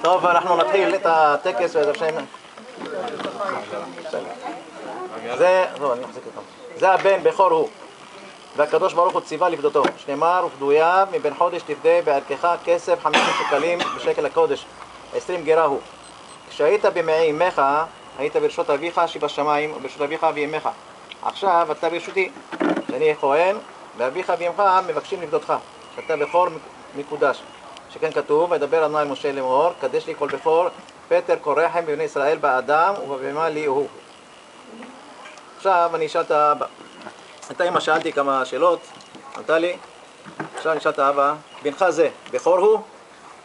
טוב, אנחנו נתחיל את הטקס בעזרת השם. זה הבן בכור הוא, והקדוש ברוך הוא ציווה לפדותו, שנאמר ופדויו מבין חודש תפדה בערכך כסף 50 שקלים בשקל הקודש, 20 גרה הוא. כשהיית במעי אמך, היית ברשות אביך שבשמיים וברשות אביך ואמך. עכשיו אתה ברשותי, שאני אהיה כהן, ואביך ואמך מבקשים לפדותך, שאתה בכור מקודש. שכן כתוב, וידבר אדוני אל משה לאמור, קדש לי כל בכור, פטר כל רחם בבני ישראל באדם ובבהמה לי הוא. עכשיו אני אשאל את האמא, שאלתי כמה שאלות, ענתה לי. עכשיו אני אשאל את האבא, בנך זה, בכור הוא?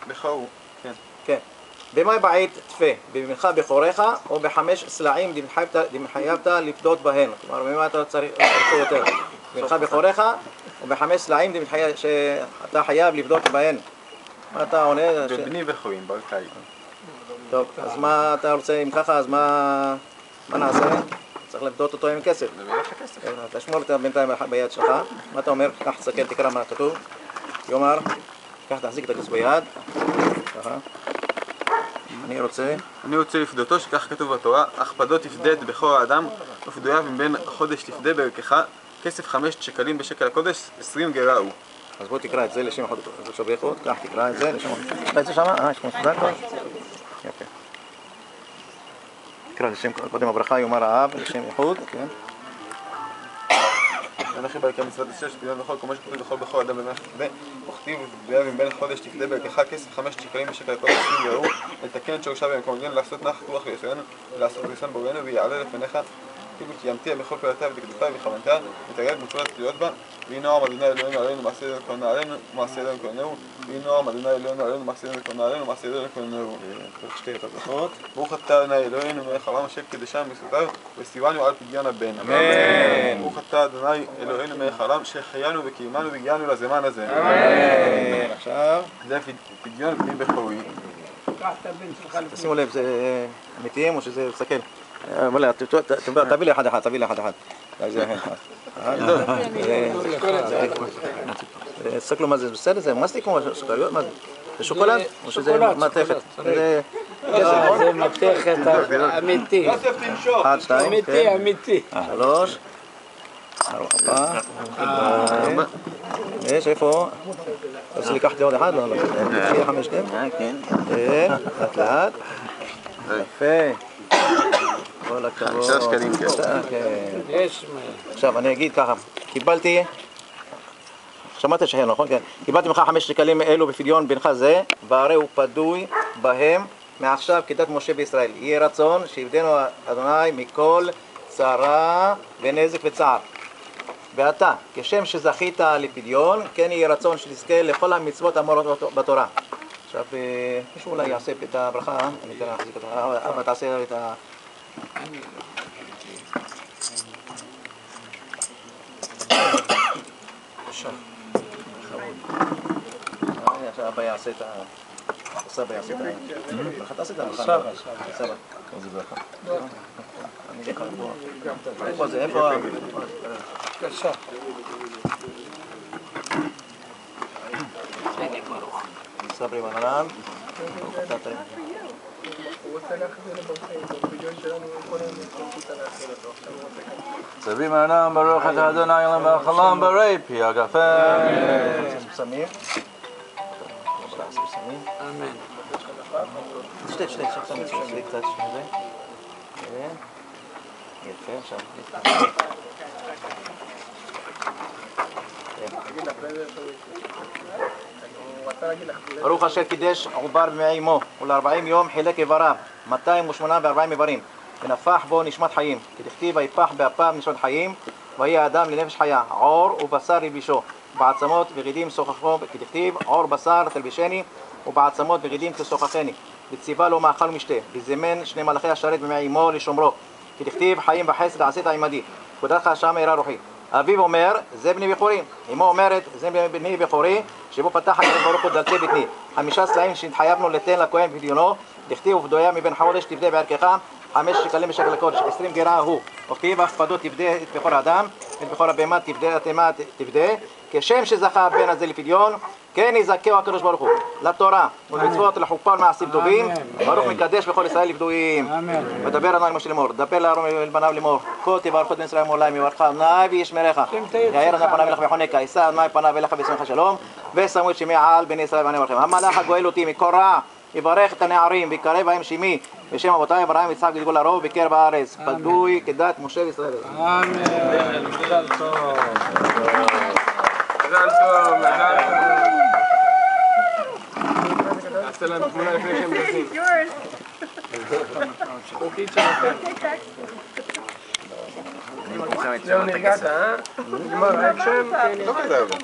בכור הוא, כן. כן. במה בעית תפה? בבנך בכוריך או בחמש סלעים דמחייבת לפדות בהן? כלומר, במה אתה צריך יותר? בנך בכוריך או בחמש סלעים שאתה חייב לפדות בהן? מה אתה עונה? בבני בכורים, ברקאי. טוב, אז מה אתה רוצה, אם ככה, אז מה נעשה? צריך לפדות אותו עם כסף. תשמור את בינתיים ביד שלך. מה אתה אומר? קח, תסתכל, תקרא מה כתוב. יאמר, קח, תחזיק את הכסף ביד. ככה. אני רוצה לפדותו, שכך כתוב בתורה, אך פדו תפדה את בכור האדם, ופדויו מבין חודש תפדה בערכך, כסף 5 שקלים בשקל הקודש, 20 גרה הוא. אז בוא תקרא את זה לשם החודש שבריחות, קח, תקרא את זה לשם החודש. תקרא את זה שמה? יש כמו סודר כבר? יפה. תקרא לשם, קודם הברכה יאמר האב, לשם ייחוד, כן. ואנכי בעיקר מצוות השש, פדיון בכור, כמו שכתוב בכל בכור אדם בבן תפדה, וכתיב ופדויו מבין חודש תפדה בערכך, כסף 5 שקלים בשקל הקודש, 20 גרה הוא, לתקן את שורשיו במקום עליון, לעשות נחת רוח ויסוינו, ולעשות ריסון בוראנו, ויעלה לפניך, כאילו כי ימתיע בכל פעולותיו ודקדותיו וכוונותיו, ותגד מצוות התלויות בה, ויהי נועם אדוני אלוהינו עלינו, מעשה ידינו לכוננו עלינו, ומעשה ידינו לכוננו, ויהי נועם אדוני אלוהינו עלינו, מעשה ידינו לכוננו עלינו, ומעשה ידינו לכוננו. שתי ברכות. ברוך אתה אדוני אלוהינו מלך העולם אשר קידשנו בזכותיו, וציוונו על פדיון הבן. אמן. ברוך אתה אדוני אלוהינו מלך העולם שהחיינו וקיימנו והגיענו לזמן הזה. אמן. עכשיו זה פדיון בני בכורי. תשימו לב, זה אמיתיים או שזה תסתכל? תביא לי אחד אחד, תביא לי אחד אחד. תסתכלו מה זה, בסדר? זה מסטיק או סוכריות? מה זה? זה שוקולד או שזה מתכת? זה מתכת אמיתי. 1, 2, אמיתי. 3, 4, 5, איפה? רוצה לקחת לי עוד אחד? לא, לא. 5, כן? כן. לאט לאט. יפה. כל הכבוד. 5 שקלים, כן. עכשיו אני אגיד ככה, קיבלתי, שמעת שהם, נכון? כן. קיבלתי ממך 5 שקלים אלו בפדיון בנך זה, והרי הוא פדוי בהם מעכשיו כדת משה בישראל. יהיה רצון שיפדנו אדוני מכל צרה ונזק וצער. ואתה, כשם שזכית לפדיון, כן יהיה רצון שתזכה לכל המצוות האמורות בתורה. עכשיו, מישהו אולי יעשה את הברכה, אני אתן להחזיק אותה, אבא תעשה את ה... עכשיו אבא יעשה את ה... סבא יעשה את ה... ברכה תעשה את הברכה. סבא. איזה ברכה? אני אגיד לך פה. איפה זה? איפה? בבקשה. סברי מנרן. סבי מנרן ברוך את אדוני אלוהים והחלום ברי פי הגפן. סמים. אמן. שתי קצת שזה. יפה, עכשיו. ברוך אשר קידש עובר במעי אמו ול40 יום חילק איבריו 208 איברים ונפח בו נשמת חיים כדכתיב ויפח באפיו נשמת חיים ויהיה האדם לנפש חיה עור ובשר ילבישו בעצמות וגידים שוחחו כדכתיב עור בשר תלבישני ובעצמות וגידים תשוחחני וציווה לו מאכל ומשתה וזימן 2 מלאכי השרת במעי אמו לשומרו כדכתיב חיים וחסד עשית עמדי פקודתך שם יראה רוחי. אביו אומר, זה בני בכורי. אמו אומרת, זה בני בכורי, שבו פתח הקדוש ברוך הוא דלתי בטני. 5 סלעים שהתחייבנו לתן לכהן בפדיונו, דכתיב ופדויה מבין חודש תפדה בערכך, 5 שקלים בשקל הקודש, 20 גרה הוא. וכתיב אף פדו תפדה את בכור האדם, את בכור הבהמה תפדה התמה תפדה, כשם שזכה הבן הזה לפדיון, כן יזכהו הקדוש ברוך הוא לתורה ולמצוות לחופה ולמעשים טובים. ברוך מקדש בכל ישראל לפדויים. ודבר אדוני משה לאמור, דבר לאהרון ולבניו לאמור, כה תברכו את בני ישראל מעולם יברכך אדוני וישמרך, יאיר אדוני פניו אליך ויחונך, יישא אדוני פניו אליך וישמח שלום, ושמו את שמי על בני ישראל ואני אברכם. המלאך הגואל אותי מכל רע יברך את הנערים ויקרב בהם שמי בשם אבותיי אברהם יצחק וגדול הרוב בקרב הארץ, פדוי כדת משה וישראל. אמן. מזל טוב. מזל טוב, מזל טוב. נעשה להם תמונה לפני שהם דזים. זהו, נרגעת, אה? נגמר האקשן? לא כזה הרבה.